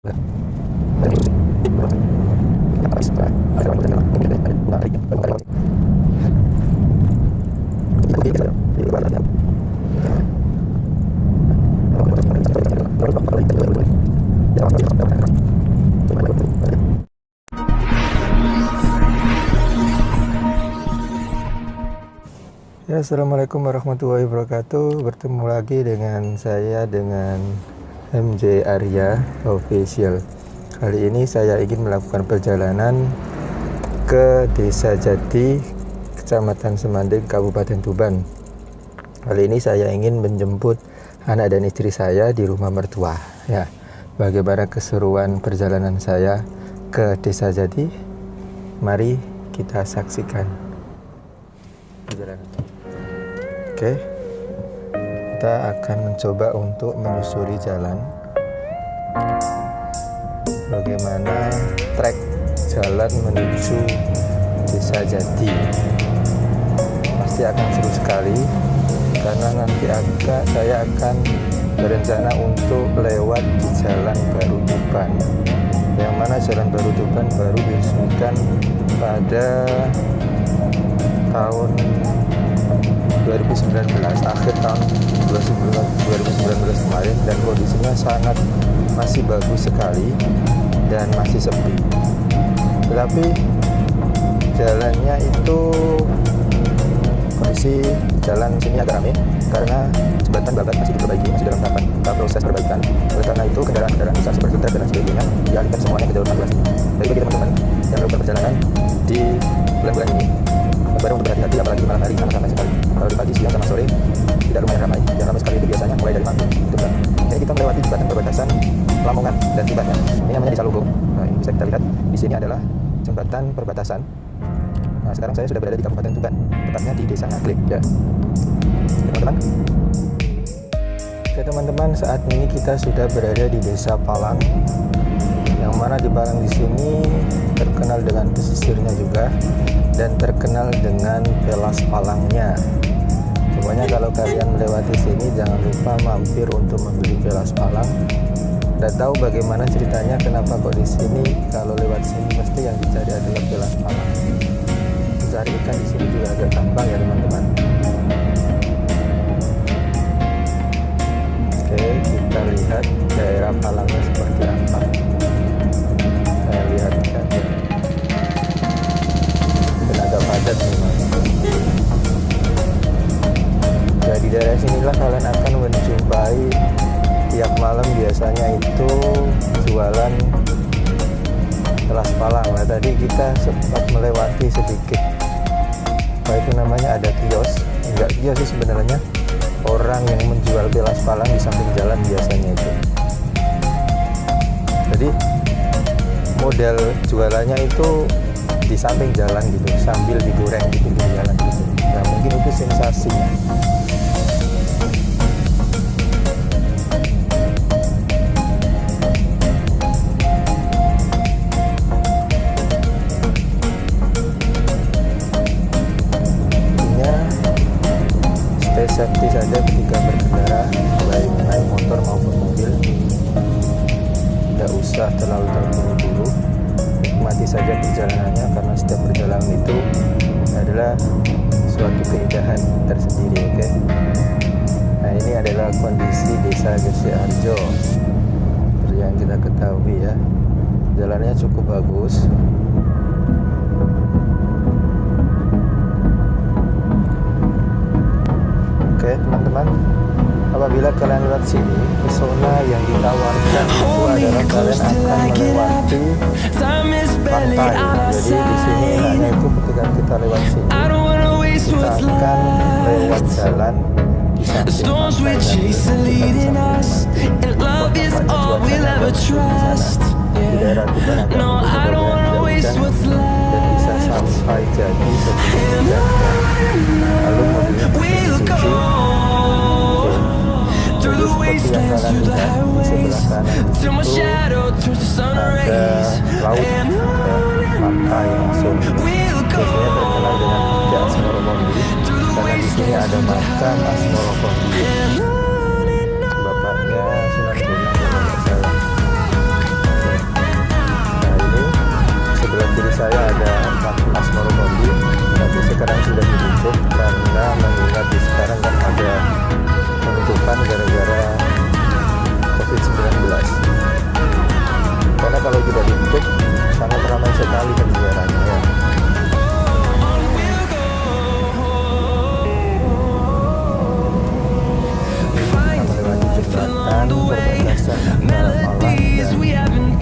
Ya, assalamualaikum warahmatullahi wabarakatuh. Bertemu lagi dengan saya dengan MJ Arya Official. Kali ini saya ingin melakukan perjalanan ke Desa Jati, Kecamatan Semanding, Kabupaten Tuban. Kali ini saya ingin menjemput anak dan istri saya di rumah mertua. Ya, bagaimana keseruan perjalanan saya ke Desa Jati? Mari kita saksikan perjalanan. Oke, kita akan mencoba untuk menyusuri jalan. Bagaimana trek jalan menuju Desa Jati? Pasti akan seru sekali, karena nanti saya akan berencana untuk lewat di Jalan Baru Tuban, yang mana Jalan Baru Tuban baru diresmikan pada tahun 2019, akhir tahun 2019 kemarin, dan kondisinya sangat masih bagus sekali dan masih sepi. Tetapi jalannya itu kondisi jalan sini agak ramai karena jembatan babat masih diperbaiki, masih dalam tahap proses perbaikan. Oleh karena itu kendaraan-kendaraan besar seperti truk dan sebagainya dialihkan semuanya ke jalur 14. Jadi bagi teman-teman yang melakukan perjalanan di bulan-bulan ini, baru untuk berhati-hati, apalagi malam hari sangat ramai sekali. Kalau di pagi, siang, sama sore tidak lumayan ramai. Yang ramai sekali itu biasanya mulai dari Mampang, Tuban. Ini kita melewati jembatan perbatasan Lamongan dan Tuban. Ini namanya Desa Lugong. Nah, ini bisa kita lihat di sini adalah jembatan perbatasan. Nah, sekarang saya sudah berada di Kabupaten Tuban, tepatnya di Desa Ngaglik. Ya, teman-teman. Oke teman-teman, saat ini kita sudah berada di Desa Palang, yang mana di Palang di sini terkenal dengan pesisirnya juga dan terkenal dengan pelas palangnya. Pokoknya kalau kalian melewati sini jangan lupa mampir untuk membeli pelas palang. Tidak tahu bagaimana ceritanya, kenapa kok di sini kalau lewat sini pasti yang dicari adalah pelas palang. Mencari ikan di sini juga agak gampang ya teman-teman. Oke, kita lihat daerah palangnya seperti apa. Saya lihat saja. Agak padat memang. Jadi daerah sinilah kalian akan menjumpai tiap malam biasanya itu jualan pelas palang. Nah, tadi kita sempat melewati sedikit, apa itu namanya, ada kios. Enggak kios sih sebenarnya, orang yang menjual pelas palang di samping jalan biasanya itu. Jadi model jualannya itu di samping jalan gitu, sambil digoreng di pinggir jalan gitu. Nah, mungkin itu sensasinya. Intinya stay safety saja ketika berkendara, baik naik motor maupun mobil. Tidak usah terlalu terburu-buru, nikmati saja perjalanannya, karena setiap perjalanan itu adalah suatu keindahan tersendiri. Oke. Nah, ini adalah kondisi Desa Gresik Harjo seperti yang kita ketahui ya. Jalannya cukup bagus. Oke teman-teman, apabila kalian lewat sini, pesona yang ditawarkan itu adalah kalian akan melewati pantai. Jadi di sini enaknya itu ketika kita lewat sini, kita akan lewat jalan di samping pantai dan di samping pantai. Di daerah Tuban akan hujan dan bisa sampai jadi sebelum hujan. Lalu mobilnya pasti jadi seperti yang kalian lihat di sebelah kanan itu ada laut ya, pantai langsung. Biasanya terkenal dengan Bukit Asmoro Kondi, karena di sini ada makam Asmoro Kondi, bapaknya Sunan Bonang kalau nggak salah.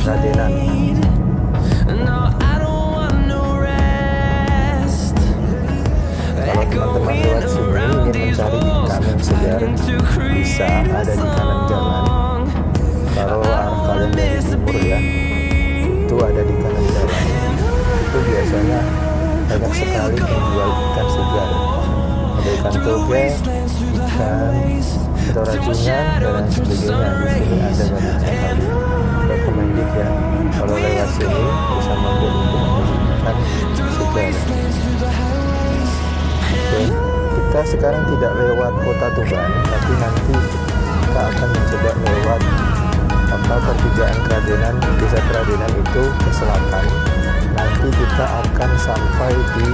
Kradenan. Kalau teman-teman lewat sini ingin mencari ikan yang segar, bisa ada di kanan jalan. Kalau arah kalian dari timur ya, itu ada di kanan jalan. Itu biasanya banyak sekali menjual ikan segar. Ada ikan toge, ikan atau rajungan dan lain sebagainya. Di sini ada banyak sekali. Recommended ya, kalau lewat sini bisa mampir untuk ikan segar. Oke, kita sekarang tidak lewat kota Tuban, tapi nanti kita akan mencoba lewat pertigaan Kradenan, desa Kradenan itu ke selatan. Nanti kita akan sampai di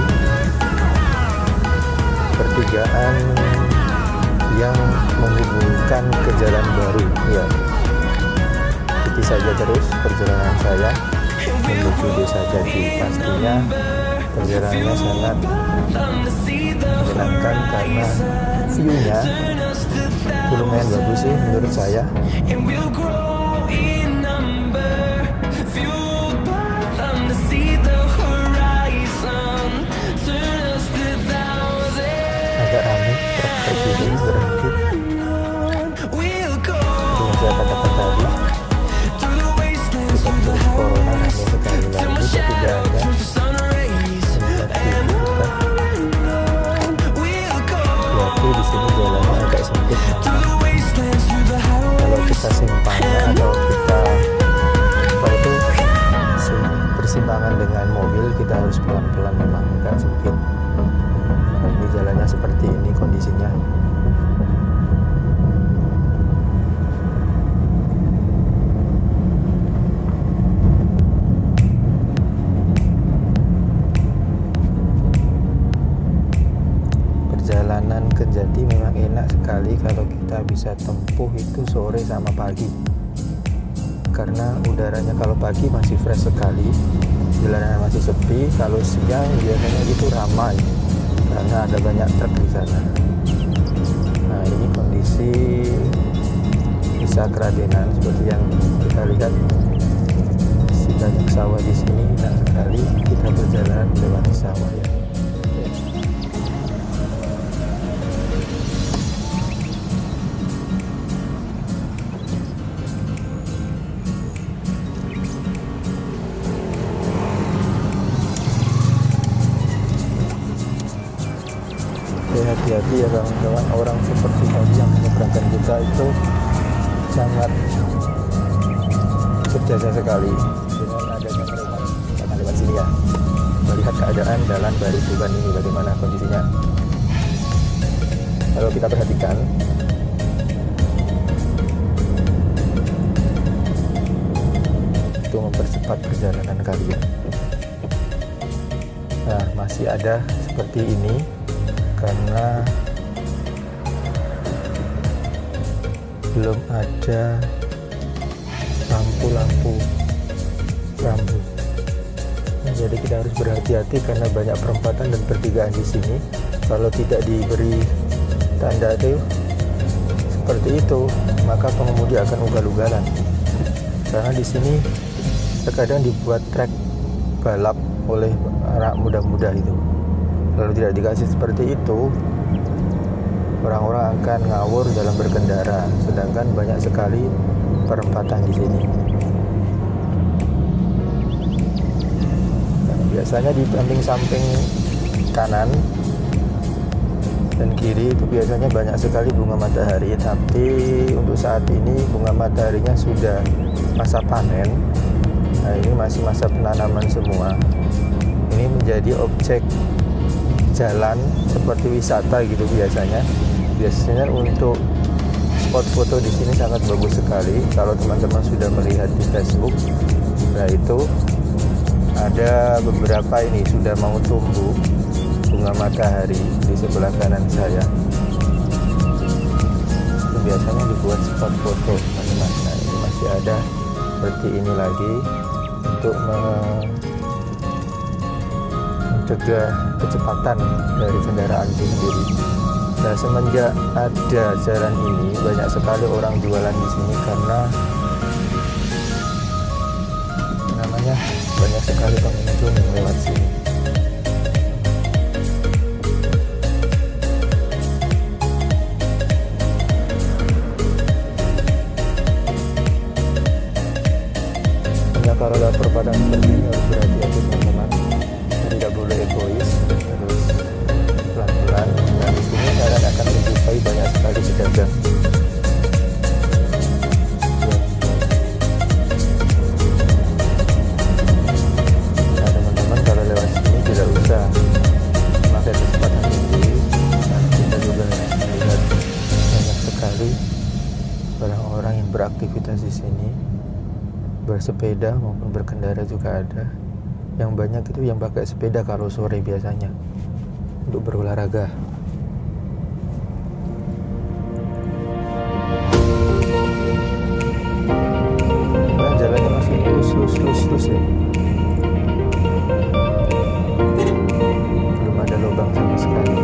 pertigaan yang menghubungkan ke jalan baru ya. Ikuti saja terus perjalanan saya menuju desa Jadi. Pastinya perjalanannya sangat menyenangkan karena view-nya lumayan bagus sih menurut saya. Agak ramai truk ini berhenti. Dengan saya katakan tadi, kita corona ramai sekali lagi, tidak ada di sini jalannya agak sempit. Kalau kita simpangnya atau kita bersimpangan dengan mobil, kita harus pelan-pelan, memang agak sempit. Nah, ini jalannya seperti ini kondisinya. Perjalanan ke Jati memang enak sekali kalau kita bisa tempuh itu sore sama pagi, karena udaranya kalau pagi masih fresh sekali, jalanan masih sepi. Kalau siang biasanya itu ramai karena ada banyak truk di sana. Nah, ini kondisi desa Kradenan seperti yang kita lihat, masih banyak sawah di sini. Enak sekali kita berjalan melewati sawah ya. Hati-hati ya kawan-kawan, orang seperti tadi yang menyeberangkan kita itu sangat berjasa sekali. Dengan adanya mereka akan lewat sini ya, melihat keadaan jalan Bari Tuban ini bagaimana kondisinya. Kalau kita perhatikan, itu mempercepat perjalanan kalian. Nah, masih ada seperti ini karena belum ada lampu-lampu rambu. Nah, jadi kita harus berhati-hati karena banyak perempatan dan pertigaan di sini. Kalau tidak diberi tanda itu seperti itu, maka pengemudi akan ugal-ugalan. Karena di sini terkadang dibuat trek balap oleh anak muda-muda itu. Kalau tidak dikasih seperti itu, orang-orang akan ngawur dalam berkendara. Sedangkan banyak sekali perempatan di sini. Nah, biasanya di samping kanan dan kiri itu biasanya banyak sekali bunga matahari. Tapi untuk saat ini bunga mataharinya sudah masa panen. Nah, ini masih masa penanaman semua. Ini menjadi objek jalan seperti wisata gitu biasanya. Biasanya untuk spot foto di sini sangat bagus sekali. Kalau teman-teman sudah melihat di Facebook, nah itu ada beberapa ini sudah mau tumbuh bunga matahari di sebelah kanan saya. Itu biasanya dibuat spot foto teman-teman. Nah, ini masih ada seperti ini lagi untuk mencegah kecepatan dari kendaraan itu sendiri. Nah, semenjak ada jalan ini, banyak sekali orang jualan di sini karena biasanya banyak sekali pengunjung yang lewat sini. Kalau dapur padang seperti ini harus berhati-hati teman-teman, tidak boleh egois, terus pelan-pelan. Nah, di sini kalian akan menjumpai banyak sekali pedagang. Nah teman-teman, kalau lewat sini tidak usah memakai kecepatan tinggi, karena kita juga melihat banyak sekali orang-orang yang beraktivitas di sini. Bersepeda maupun berkendara juga ada. Yang banyak itu yang pakai sepeda kalau sore biasanya untuk berolahraga. Nah, jalannya masih lurus ya. Belum ada lubang sama sekali.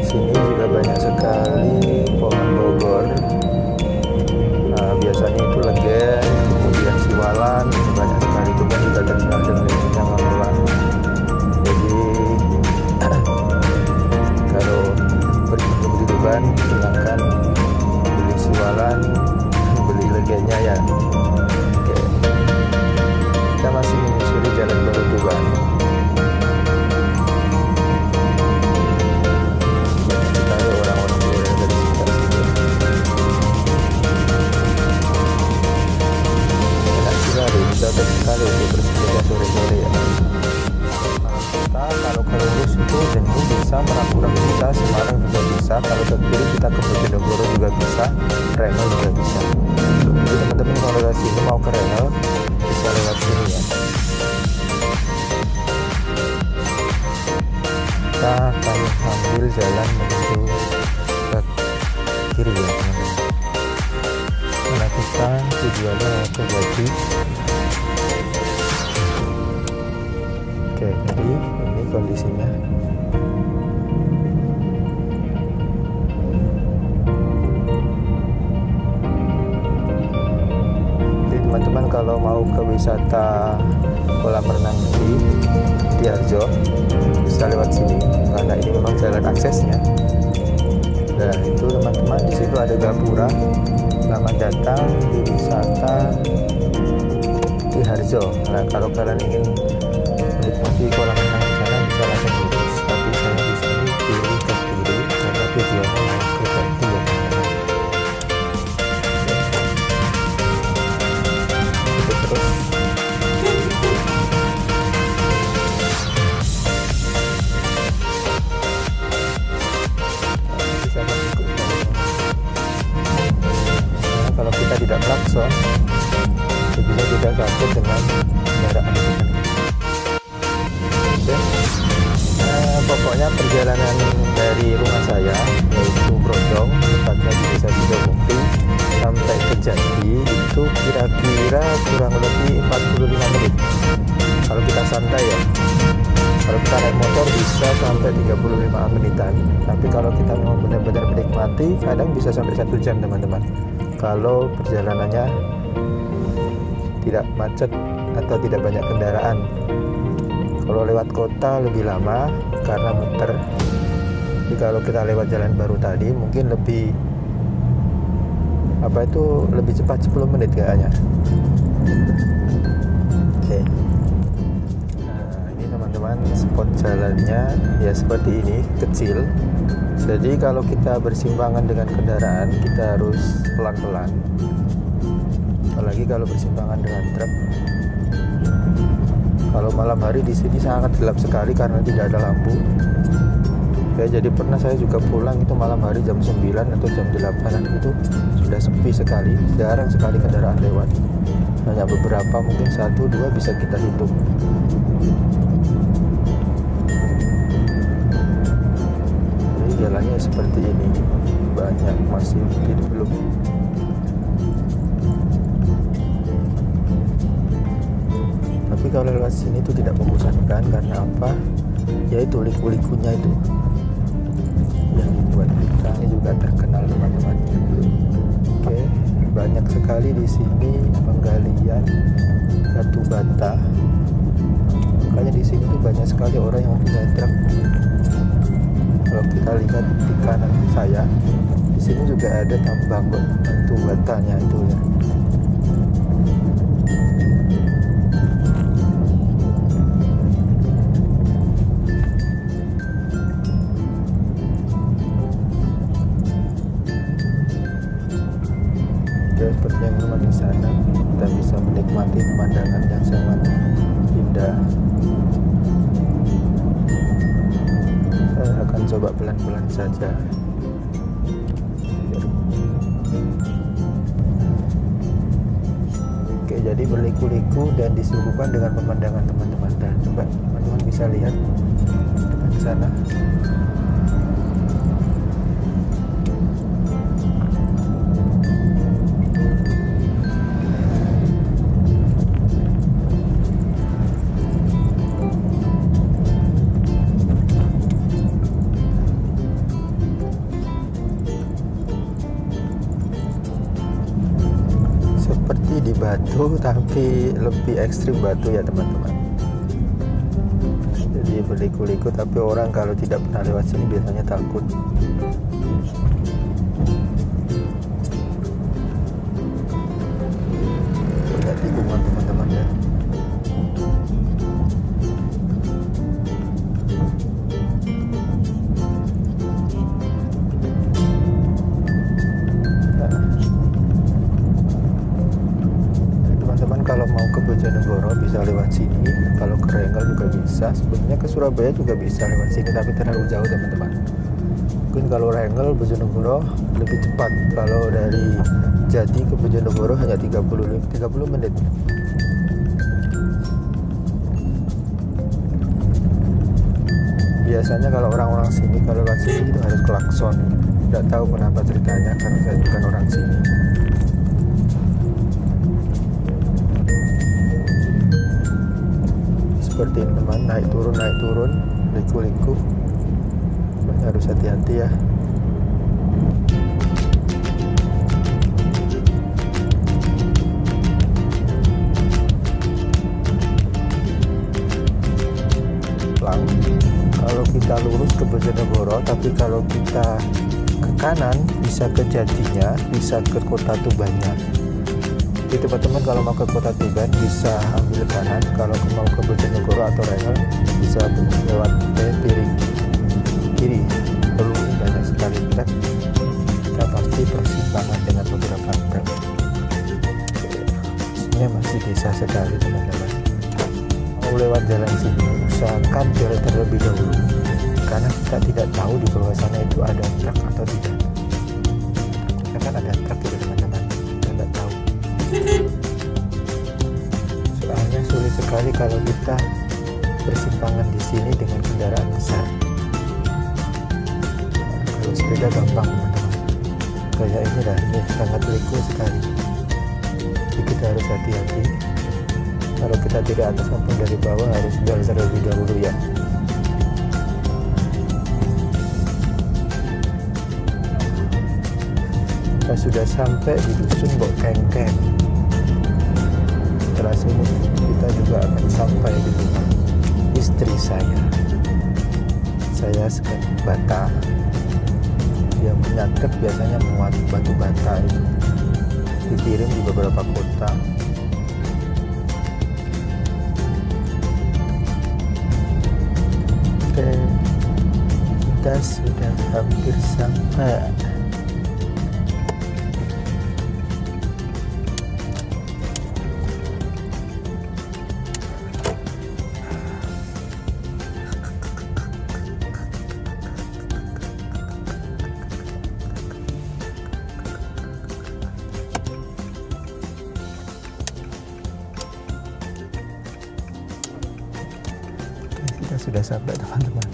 Sini juga banyak sekali pohon Bogor. Nah, biasanya itu legen, kemudian siwalan, itu banyak sekali. Itu kan juga terkenal dengan yang mewah. Jadi kalau berkunjung di Tuban, silakan beli siwalan, beli legennya ya. Oke, kita masih menyusuri Jalan Baru Tuban. Cocok sekali untuk bersepeda sore-sore ya. Kita kalau ke lurus itu tentu bisa Merak bisa, Semarang juga bisa. Kalau ke kiri kita ke Bojonegoro juga bisa, Reno juga bisa. Jadi teman-teman kalau lewat sini mau ke Reno bisa lewat sini ya. Kita akan ambil jalan menuju ke kiri ya teman-teman. Karena kita tujuannya ke Jaji. Oke, jadi ini kondisinya. Jadi teman-teman kalau mau ke wisata kolam renang di Harjo bisa lewat sini karena ini memang jalan aksesnya. Nah itu teman-teman, di situ ada gapura. Selamat datang di wisata di Harjo. Nah kalau kalian ingin menikmati kolam renang di sana bisa langsung lurus, tapi saya di sini pilih ke kiri karena tujuannya mau ke Jati ya teman-teman. Kita terus. Bisa ikut. Nah, kalau kita tidak klakson, bisa kita gabung dengan kendaraan di depan. Pokoknya perjalanan dari rumah saya yaitu Brojong, tepatnya di desa Sidowukti sampai ke Jati itu kira-kira kurang lebih 45 menit kalau kita santai ya. Kalau kita naik motor bisa sampai 35 menitan, tapi kalau kita mau benar-benar menikmati kadang bisa sampai 1 jam teman-teman, kalau perjalanannya tidak macet atau tidak banyak kendaraan. Kalau lewat kota lebih lama karena muter. Jadi kalau kita lewat jalan baru tadi mungkin lebih lebih cepat 10 menit kayaknya. Oke. Nah, ini teman-teman spot jalannya ya seperti ini, kecil. Jadi kalau kita bersimpangan dengan kendaraan kita harus pelan-pelan. Apalagi kalau bersimpangan dengan truk. Kalau malam hari di sini sangat gelap sekali karena tidak ada lampu. Ya, jadi pernah saya juga pulang itu malam hari jam 9 atau jam 8 itu sudah sepi sekali, jarang sekali kendaraan lewat. Hanya beberapa, mungkin 1-2 bisa kita hitung. Jadi jalannya seperti ini, banyak masih belum. Tapi kalau lewat sini itu tidak membosankan. Karena apa? Yaitu liku-likunya itu yang membuat kita ini juga terkenal, teman-teman. Oke, banyak sekali di sini penggalian batu bata. Makanya di sini tuh banyak sekali orang yang punya truk. Kalau kita lihat di kanan saya, di sini juga ada tambang batu batanya itu ya. Seperti yang teman di sana, kita bisa menikmati pemandangan yang sangat indah. Saya akan coba pelan-pelan saja. Oke, jadi berliku-liku dan disuguhkan dengan pemandangan, teman-teman. Dan coba teman-teman bisa lihat di sana. Seperti di batu, tapi lebih ekstrim batu ya, teman-teman. Jadi berliku-liku, tapi orang kalau tidak pernah lewat sini biasanya takut. Lihat tikungan, teman-teman ya. Kalau mau ke Bojonegoro bisa lewat sini, kalau ke Rengel juga bisa, sebenarnya ke Surabaya juga bisa lewat sini, tapi terlalu jauh, teman-teman. Mungkin kalau Rengel Bojonegoro lebih cepat, kalau dari Jati ke Bojonegoro hanya 30 menit. Biasanya kalau orang-orang sini kalau lewat sini itu harus klakson. Tidak tahu kenapa ceritanya, karena saya bukan orang sini. Seperti ini, teman, naik turun, liku-liku, harus hati-hati ya. Kalau kita lurus ke Bojonegoro, tapi kalau kita ke kanan bisa ke Jatinya, bisa ke Kota Tubannya. Jadi teman-teman kalau mau ke Kota Tuban bisa ambil kanan, kalau mau ke Bojonegoro atau Rengel bisa lewat kiri. Perlu banyak sekali truk, kita pasti persimpangan dengan beberapa truk. Ini masih desa sekali, teman-teman. Mau lewat jalan sini usahakan jalan terlebih dahulu, karena kita tidak tahu di bawah sana itu ada truk atau tidak. Kita kan ada truk gitu, teman-teman, kita tidak tahu. Soalnya sulit sekali kalau kita bersimpangan di sini dengan kendaraan besar. Kalau sepeda gampang, teman-teman. Kayak ini sangat liku sekali. Jadi kita harus hati-hati. Kalau kita tidak atas maupun dari bawah harus belajar lebih dahulu ya. Kita sudah sampai di dusun Mbok Kengkeng. Setelah sini kita juga akan sampai di rumah istri saya. Saya sekarang bata. Yang punya truk biasanya muat batu bata itu, dikirim di beberapa kota. Oke, kita sudah hampir sampai. Kita sudah sampai, teman-teman.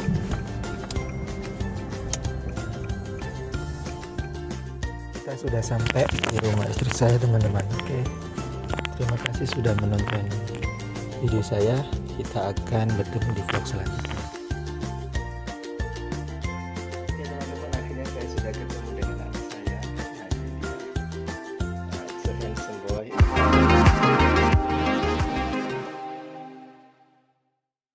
Kita sudah sampai di rumah istri saya, teman-teman. Oke, terima kasih sudah menonton video saya. Kita akan bertemu di vlog selanjutnya.